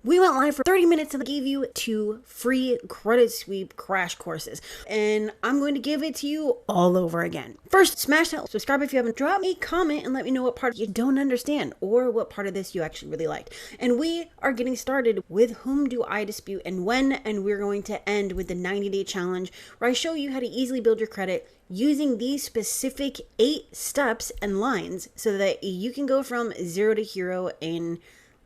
We went live for 30 minutes and gave you 2 free credit sweep crash courses. And I'm going to give it to you all over again. First, smash that subscribe if you haven't. Drop me a comment and let me know what part you don't understand or what part of this you actually really liked. And we are getting started with whom do I dispute and when, and we're going to end with the 90-day challenge where I show you how to easily build your credit using these specific 8 steps and lines so that you can go from 0 to hero in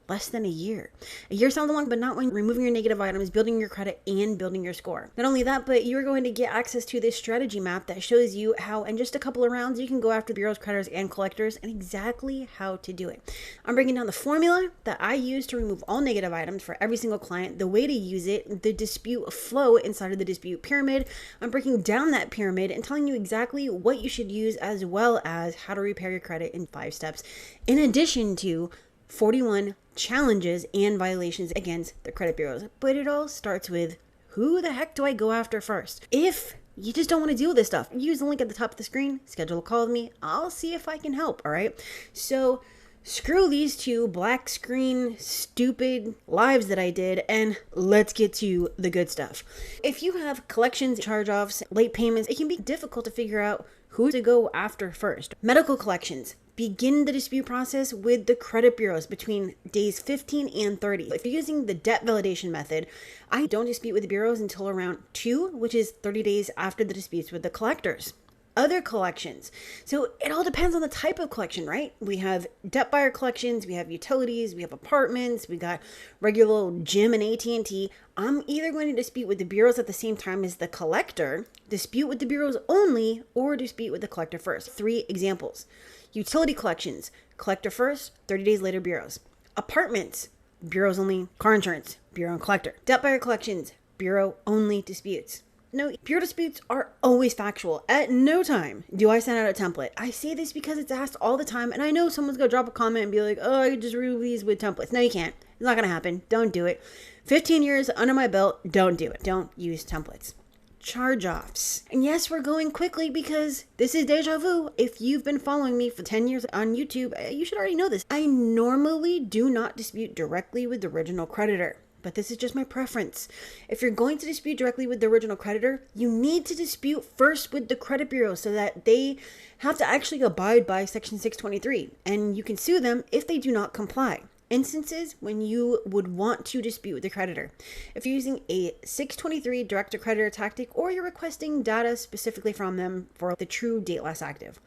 less than a year. A year sounds long, but not when removing your negative items, building your credit, and building your score. Not only that, but you're going to get access to this strategy map that shows you how in just a couple of rounds you can go after bureaus, creditors, and collectors and exactly how to do it. I'm breaking down the formula that I use to remove all negative items for every single client, the way to use it, the dispute flow inside of the dispute pyramid. I'm breaking down that pyramid and telling you exactly what you should use as well as how to repair your credit in 5 steps, in addition to 41 challenges and violations against the credit bureaus. But it all starts with, who the heck do I go after first? If you just don't want to deal with this stuff, use the link at the top of the screen, schedule a call with me. I'll see if I can help, all right? So screw these 2 black screen stupid lives that I did and let's get to the good stuff. If you have collections, charge-offs, late payments, it can be difficult to figure out who to go after first. Medical collections. Begin the dispute process with the credit bureaus between days 15 and 30. If you're using the debt validation method, I don't dispute with the bureaus until around 2, which is 30 days after the disputes with the collectors. Other collections. So it all depends on the type of collection, right? We have debt buyer collections, we have utilities, we have apartments, we got regular old gym and AT&T. I'm either going to dispute with the bureaus at the same time as the collector, dispute with the bureaus only, or dispute with the collector first. 3 examples. Utility collections, collector first, 30 days later bureaus. Apartments, bureaus only, car insurance, bureau and collector. Debt buyer collections, bureau only disputes. No, bureau disputes are always factual. At no time do I send out a template. I say this because it's asked all the time, and I know someone's going to drop a comment and be like, oh, I could just remove these with templates. No, you can't. It's not going to happen. Don't do it. 15 years under my belt, don't do it. Don't use templates. Charge-offs. And yes, we're going quickly because this is deja vu. If you've been following me for 10 years on YouTube, you should already know this. I normally do not dispute directly with the original creditor, but this is just my preference. If you're going to dispute directly with the original creditor, you need to dispute first with the credit bureau so that they have to actually abide by Section 623, and you can sue them if they do not comply. Instances when you would want to dispute with the creditor. If you're using a 623 direct to creditor tactic or you're requesting data specifically from them for the true date less active.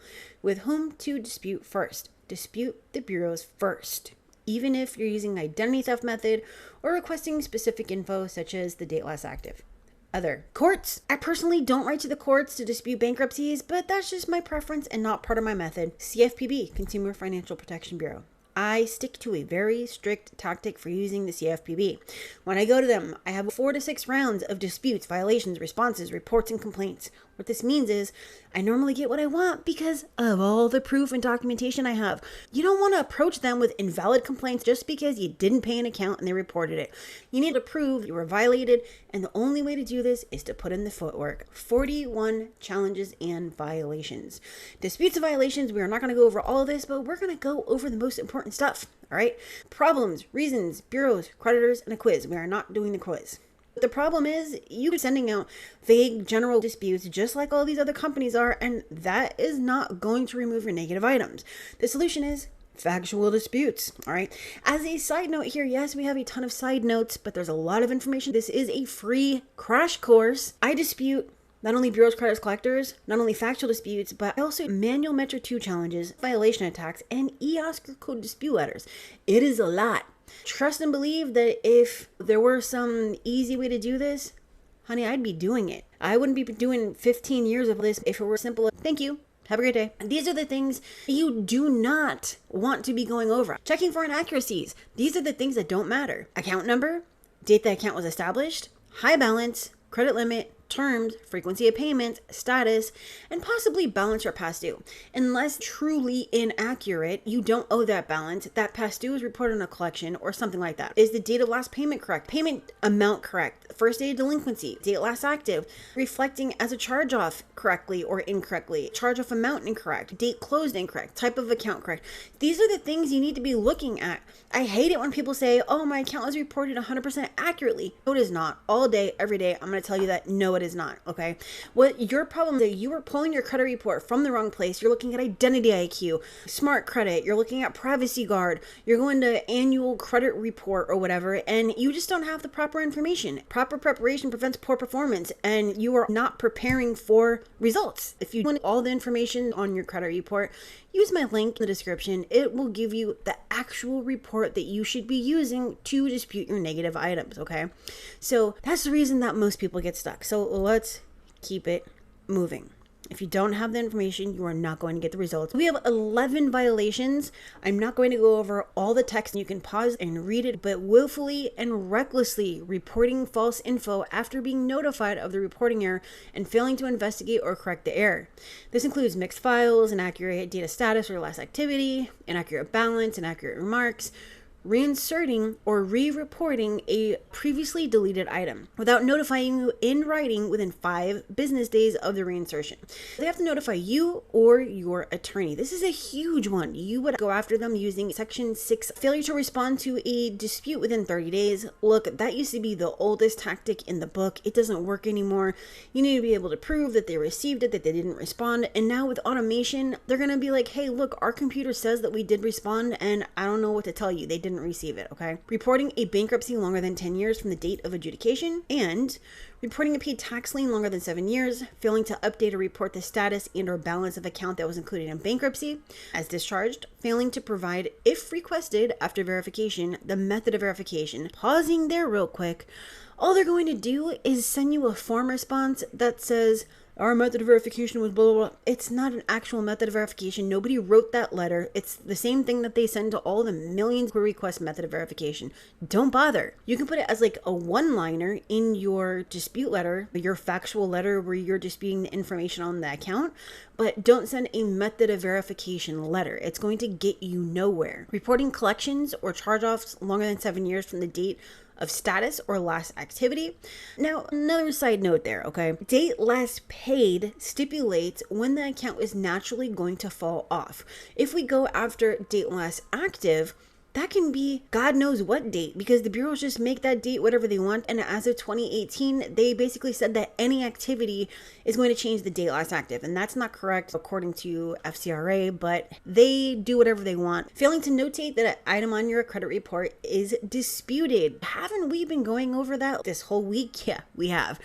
With whom to dispute first. Dispute the bureaus first. Even if you're using the identity theft method or requesting specific info such as the date less active. Other courts. I personally don't write to the courts to dispute bankruptcies, but that's just my preference and not part of my method. CFPB, Consumer Financial Protection Bureau. I stick to a very strict tactic for using the CFPB. When I go to them, I have 4 to 6 rounds of disputes, violations, responses, reports, and complaints. What this means is I normally get what I want because of all the proof and documentation I have. You don't want to approach them with invalid complaints just because you didn't pay an account and they reported it. You need to prove you were violated, and the only way to do this is to put in the footwork. 41 challenges and violations. Disputes and violations, we are not going to go over all of this, but we're going to go over the most important stuff. All right? Problems, reasons, bureaus, creditors, and a quiz. We are not doing the quiz. The problem is you're sending out vague general disputes just like all these other companies are, and that is not going to remove your negative items. The solution is factual disputes. All right. As a side note here, yes, we have a ton of side notes, but there's a lot of information. This is a free crash course. I dispute not only bureaus, creditors, collectors, not only factual disputes, but also manual Metro 2 challenges, violation attacks, and e-Oscar code dispute letters. It is a lot. Trust and believe that if there were some easy way to do this, honey, I'd be doing it. I wouldn't be doing 15 years of this if it were simple. Thank you. Have a great day. These are the things you do not want to be going over. Checking for inaccuracies. These are the things that don't matter. Account number, date the account was established, high balance, credit limit, terms, frequency of payments, status, and possibly balance or past due. Unless truly inaccurate, you don't owe that balance, that past due is reported on a collection or something like that. Is the date of last payment correct? Payment amount correct? First day of delinquency? Date last active? Reflecting as a charge off correctly or incorrectly? Charge off amount incorrect? Date closed incorrect? Type of account correct? These are the things you need to be looking at. I hate it when people say, oh, my account was reported 100% accurately. No, it is not. All day, every day, I'm going to tell you that no, it is not. Okay. What your problem is that you are pulling your credit report from the wrong place. You're looking at identity IQ, smart credit. You're looking at privacy guard. You're going to annual credit report or whatever, and you just don't have the proper information. Proper preparation prevents poor performance, and you are not preparing for results. If you want all the information on your credit report, use my link in the description. It will give you the actual report that you should be using to dispute your negative items, okay? So that's the reason that most people get stuck. So let's keep it moving. If you don't have the information, you are not going to get the results. We have 11 violations. I'm not going to go over all the text. You can pause and read it, but willfully and recklessly reporting false info after being notified of the reporting error and failing to investigate or correct the error. This includes mixed files, inaccurate data status or last activity, inaccurate balance, inaccurate remarks, reinserting or re-reporting a previously deleted item without notifying you in writing within 5 business days of the reinsertion. They have to notify you or your attorney. This is a huge one. You would go after them using Section 6, failure to respond to a dispute within 30 days. Look, that used to be the oldest tactic in the book. It doesn't work anymore. You need to be able to prove that they received it, that they didn't respond. And now with automation, they're going to be like, hey, look, our computer says that we did respond, and I don't know what to tell you. They didn't receive it, okay? Reporting a bankruptcy longer than 10 years from the date of adjudication, and reporting a paid tax lien longer than 7 years, failing to update or report the status and or balance of account that was included in bankruptcy as discharged, failing to provide, if requested after verification, the method of verification. Pausing there real quick, all they're going to do is send you a form response that says, our method of verification was blah, blah, blah. It's not an actual method of verification. Nobody wrote that letter. It's the same thing that they send to all the millions who request method of verification. Don't bother. You can put it as like a one-liner in your dispute letter, your factual letter where you're disputing the information on the account, but don't send a method of verification letter. It's going to get you nowhere. Reporting collections or charge-offs longer than 7 years from the date of status or last activity. Now, another side note there, okay? Date last paid stipulates when the account is naturally going to fall off. If we go after date last active, that can be God knows what date, because the bureaus just make that date whatever they want. And as of 2018, they basically said that any activity is going to change the date last active. And that's not correct according to FCRA, but they do whatever they want. Failing to notate that an item on your credit report is disputed. Haven't we been going over that this whole week? Yeah, we have.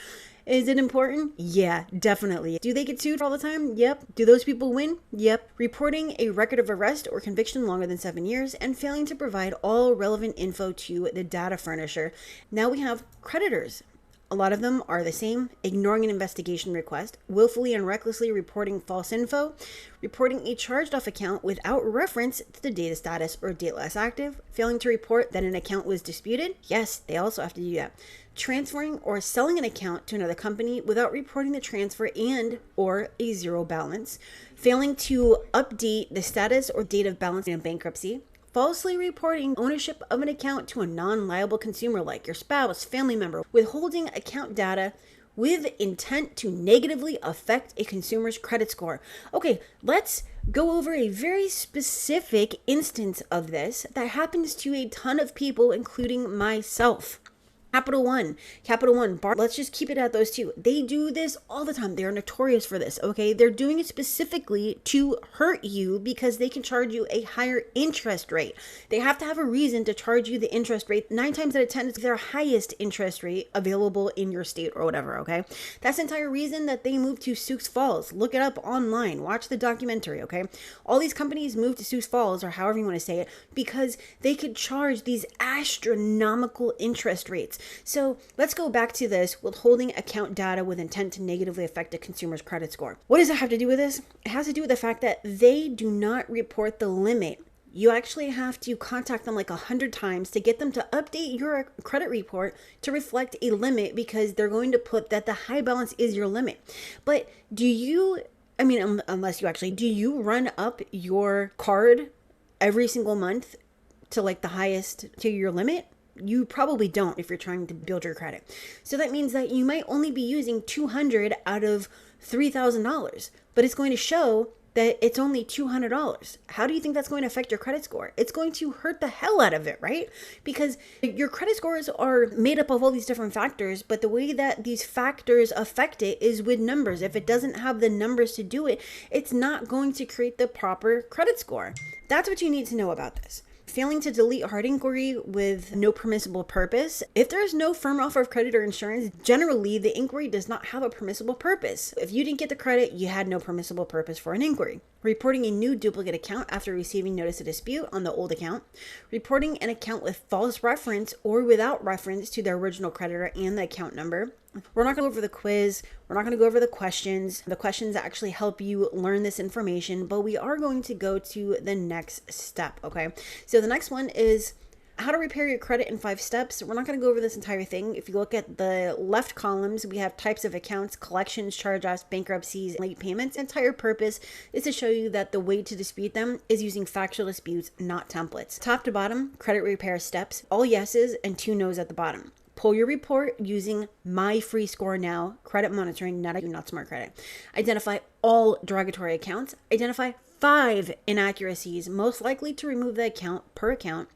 Is it important? Yeah, definitely. Do they get sued all the time? Yep. Do those people win? Yep. Reporting a record of arrest or conviction longer than 7 years and failing to provide all relevant info to the data furnisher. Now we have creditors. A lot of them are the same: ignoring an investigation request, willfully and recklessly reporting false info, reporting a charged off account without reference to the data status or date last active, failing to report that an account was disputed. Yes, they also have to do that. Transferring or selling an account to another company without reporting the transfer and or a zero balance, failing to update the status or date of balance in a bankruptcy, falsely reporting ownership of an account to a non-liable consumer like your spouse, family member, withholding account data with intent to negatively affect a consumer's credit score. Okay, let's go over a very specific instance of this that happens to a ton of people, including myself. Capital One, let's just keep it at those two. They do this all the time. They are notorious for this, okay? They're doing it specifically to hurt you because they can charge you a higher interest rate. They have to have a reason to charge you the interest rate. 9 times out of 10, it's their highest interest rate available in your state or whatever, okay? That's the entire reason that they moved to Sioux Falls. Look it up online. Watch the documentary, okay? All these companies moved to Sioux Falls, or however you want to say it, because they could charge these astronomical interest rates. So let's go back to this: withholding account data with intent to negatively affect a consumer's credit score. What does that have to do with this? It has to do with the fact that they do not report the limit you actually have to contact them like 100 times to get them to update your credit report to reflect a limit, because they're going to put that the high balance is your limit. But do you run up your card every single month to like the highest to your limit? You probably don't if you're trying to build your credit. So that means that you might only be using $200 out of $3,000, but it's going to show that it's only $200. How do you think that's going to affect your credit score? It's going to hurt the hell out of it, right? Because your credit scores are made up of all these different factors, but the way that these factors affect it is with numbers. If it doesn't have the numbers to do it, it's not going to create the proper credit score. That's what you need to know about this. Failing to delete hard inquiry with no permissible purpose. If there is no firm offer of credit or insurance, generally the inquiry does not have a permissible purpose. If you didn't get the credit, you had no permissible purpose for an inquiry. Reporting a new duplicate account after receiving notice of dispute on the old account. Reporting an account with false reference or without reference to the original creditor and the account number. We're not going to go over the quiz. We're not going to go over the questions. The questions actually help you learn this information, but we are going to go to the next step, okay? So the next one is how to repair your credit in 5 steps. We're not going to go over this entire thing. If you look at the left columns, we have types of accounts, collections, charge-offs, bankruptcies, late payments. The entire purpose is to show you that the way to dispute them is using factual disputes, not templates. Top to bottom, credit repair steps, all yeses and 2 nos at the bottom. Pull your report using My Free Score Now, credit monitoring, not Smart Credit. Identify all derogatory accounts. Identify 5 inaccuracies, most likely to remove the account per account.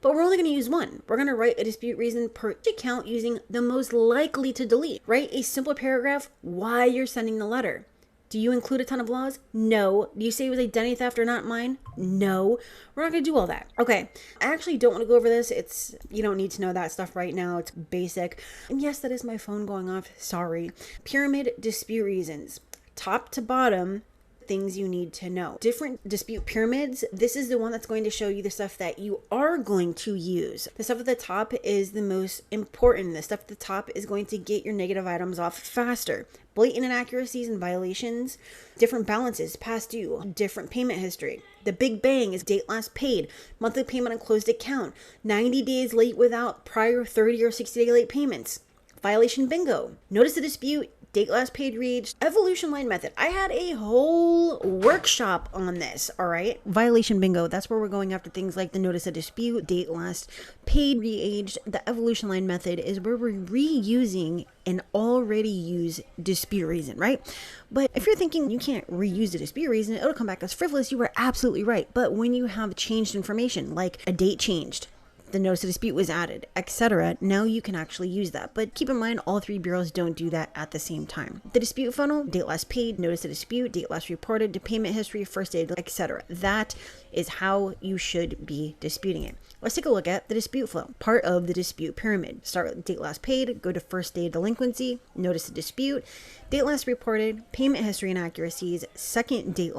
But we're only going to use 1. We're going to write a dispute reason per account using the most likely to delete. Write a simple paragraph why you're sending the letter. Do you include a ton of laws? No. Do you say it was identity theft or not mine? No. We're not going to do all that. Okay. I actually don't want to go over this. You don't need to know that stuff right now. It's basic. And yes, that is my phone going off. Sorry. Pyramid dispute reasons. Top to bottom, things you need to know. Different dispute pyramids. This is the one that's going to show you the stuff that you are going to use. The stuff at the top is the most important. The stuff at the top is going to get your negative items off faster. Blatant inaccuracies and violations, different balances, past due, different payment history. The big bang is date last paid, monthly payment on closed account, 90 days late without prior 30 or 60 day late payments. Violation bingo, notice of dispute, date last paid reached, evolution line method. I had a whole workshop on this, all right? Violation bingo, that's where we're going after things like the notice of dispute, date last paid, re-aged. The evolution line method is where we're reusing an already used dispute reason, right? But if you're thinking you can't reuse the dispute reason, it'll come back as frivolous, you were absolutely right. But when you have changed information, like a date changed, the notice of dispute was added, etc., now you can actually use that. But keep in mind, all 3 bureaus don't do that at the same time. The dispute funnel, date last paid, notice of dispute, date last reported, to payment history, first aid, etc. That is how you should be disputing it. Let's take a look at the dispute flow, part of the dispute pyramid. Start with date last paid, go to first day delinquency, notice of dispute, date last reported, payment history inaccuracies, second date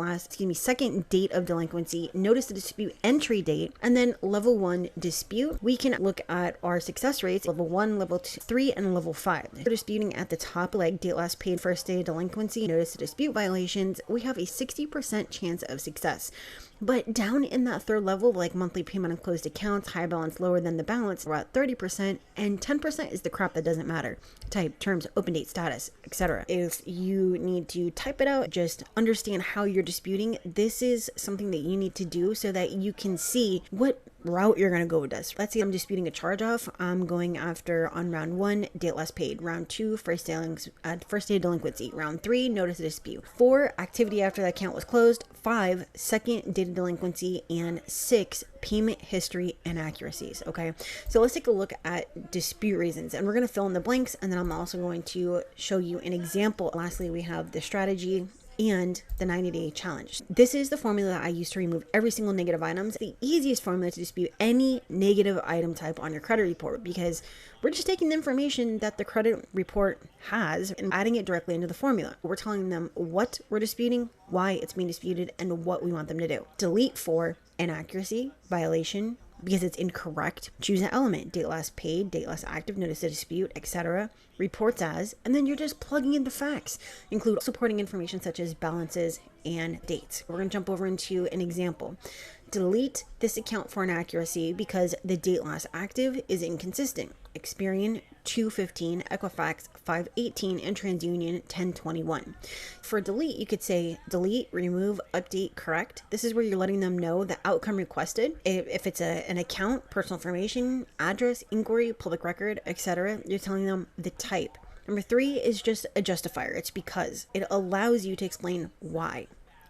of delinquency, notice of dispute entry date, and then level 1 dispute. We can look at our success rates, level 1, level 2, 3, and level 5. We're disputing at the top, like date last paid, first day of delinquency, notice of dispute violations, we have a 60% chance of success. But down in that third level, like monthly payment on closed accounts, high balance lower than the balance, we're at 30%, and 10% is the crap that doesn't matter. Type, terms, open date, status, etc. If you need to type it out, just understand how you're disputing. This is something that you need to do so that you can see what route you're going to go with this. Let's say I'm disputing a charge-off. I'm going after on round 1, date last paid. Round 2, first day of delinquency. Round 3, notice of dispute. 4, activity after the account was closed. 5, second date of delinquency. And 6, payment history inaccuracies. Okay, so let's take a look at dispute reasons, and we're going to fill in the blanks, and then I'm also going to show you an example. Lastly, we have the strategy and the 90-day challenge. This is the formula that I use to remove every single negative item. It's the easiest formula to dispute any negative item type on your credit report, because we're just taking the information that the credit report has and adding it directly into the formula. We're telling them what we're disputing, why it's being disputed, and what we want them to do. Delete for inaccuracy, violation, because it's incorrect. Choose an element, date last paid, date last active, notice of dispute, etc. Reports as, and then you're just plugging in the facts. Include supporting information such as balances and dates. We're going to jump over into an example. delete this account for inaccuracy because the date last active is inconsistent. Experian 215, Equifax 518, and TransUnion 1021. For delete, you could say delete, remove, update, correct. This is where you're letting them know the outcome requested. If it's an account, personal information, address, inquiry, public record, etc., you're telling them the type. Number 3 is just a justifier. It's because. It allows you to explain why.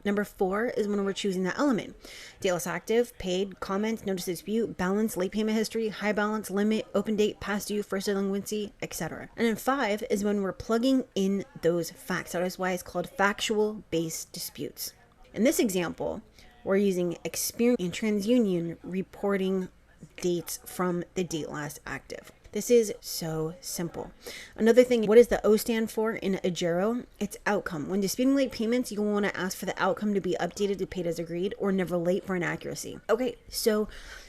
Number 4 is when we're choosing the element. Date less active, paid, comment, notice of dispute, balance, late payment history, high balance, limit, open date, past due, first delinquency, etc. And then 5 is when we're plugging in those facts. That is why it's called factual-based disputes. In this example, we're using Experian and TransUnion reporting dates from the date last active. This is so simple. Another thing, what does the O stand for in Agero? It's outcome. When disputing late payments, you want to ask for the outcome to be updated to paid as agreed or never late for inaccuracy. Okay, so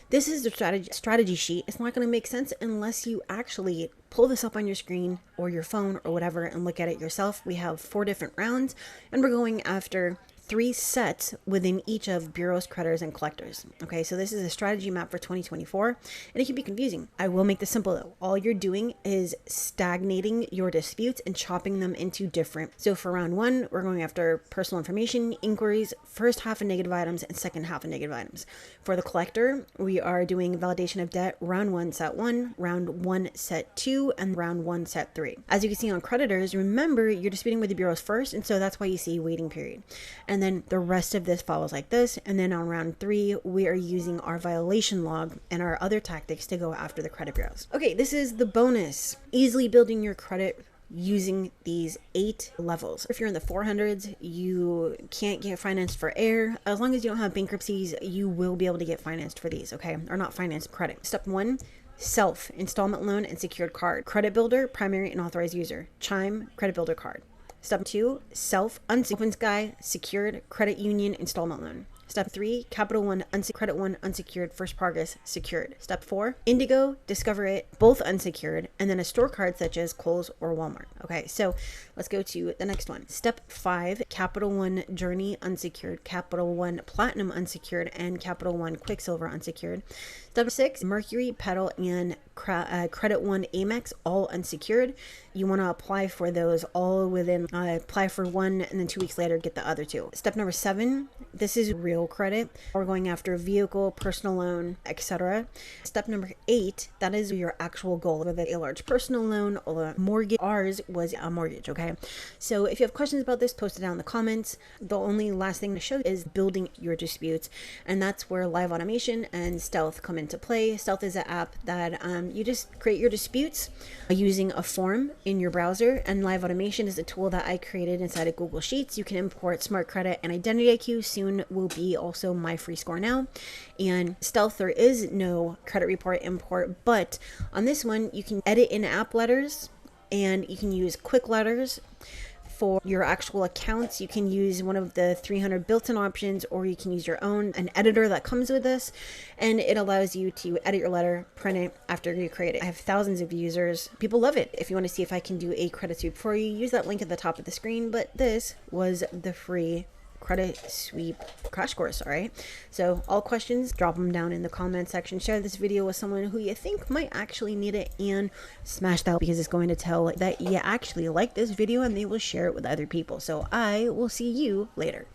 this is the strategy sheet. It's not going to make sense unless you actually pull this up on your screen or your phone or whatever and look at it yourself. We have 4 different rounds and we're going after 3 sets within each of bureaus, creditors, and collectors. Okay, so this is a strategy map for 2024, and it can be confusing. I will make this simple though. All you're doing is stagnating your disputes and chopping them into different. So for round 1, we're going after personal information, inquiries, first half of negative items, and second half of negative items. For the collector, we are doing validation of debt, round 1, set 1, round 1, set 2, and round 1, set 3. As you can see on creditors, remember you're disputing with the bureaus first, and so that's why you see waiting period. And then the rest of this follows like this. And then on round 3, we are using our violation log and our other tactics to go after the credit bureaus. Okay, this is the bonus. Easily building your credit using these 8 levels. If you're in the 400s, you can't get financed for air. As long as you don't have bankruptcies, you will be able to get financed for these, okay? Or not financed, credit. Step 1, self, installment loan, and secured card. Credit builder, primary and authorized user. Chime, credit builder card. Step 2, self, Open Sky, secured, credit union, installment loan. Step 3, Capital One, Credit One, unsecured, First Progress, secured. Step 4, Indigo, Discover It, both unsecured, and then a store card such as Kohl's or Walmart. Okay, so let's go to the next one. Step 5, Capital One Journey, unsecured, Capital One Platinum, unsecured, and Capital One Quicksilver, unsecured. Step 6, Mercury, Petal, and Credit One Amex, all unsecured. You want to apply for those all within, apply for one, and then 2 weeks later get the other 2. Step number 7, this is real credit. We're going after vehicle, personal loan, etc. Step number 8, that is your actual goal, whether a large personal loan or a mortgage. Ours was a mortgage, okay? So if you have questions about this, post it down in the comments. The only last thing to show is building your disputes, and that's where live automation and Stealth come into play. Stealth is an app that you just create your disputes using a form in your browser, and live automation is a tool that I created inside of Google Sheets. You can import Smart Credit and Identity IQ. Soon will be also My Free Score Now. And Stealth, there is no credit report import, but on this one you can edit in app letters and you can use quick letters. For your actual accounts, you can use one of the 300 built-in options, or you can use your own, an editor that comes with this, and it allows you to edit your letter, print it after you create it. I have thousands of users. People love it. If you want to see if I can do a credit sweep for you, use that link at the top of the screen, but this was the free credit sweep crash course. All right, so all questions, drop them down in the comment section. Share this video with someone who you think might actually need it, and smash that, because it's going to tell that you actually like this video and they will share it with other people. So I will see you later.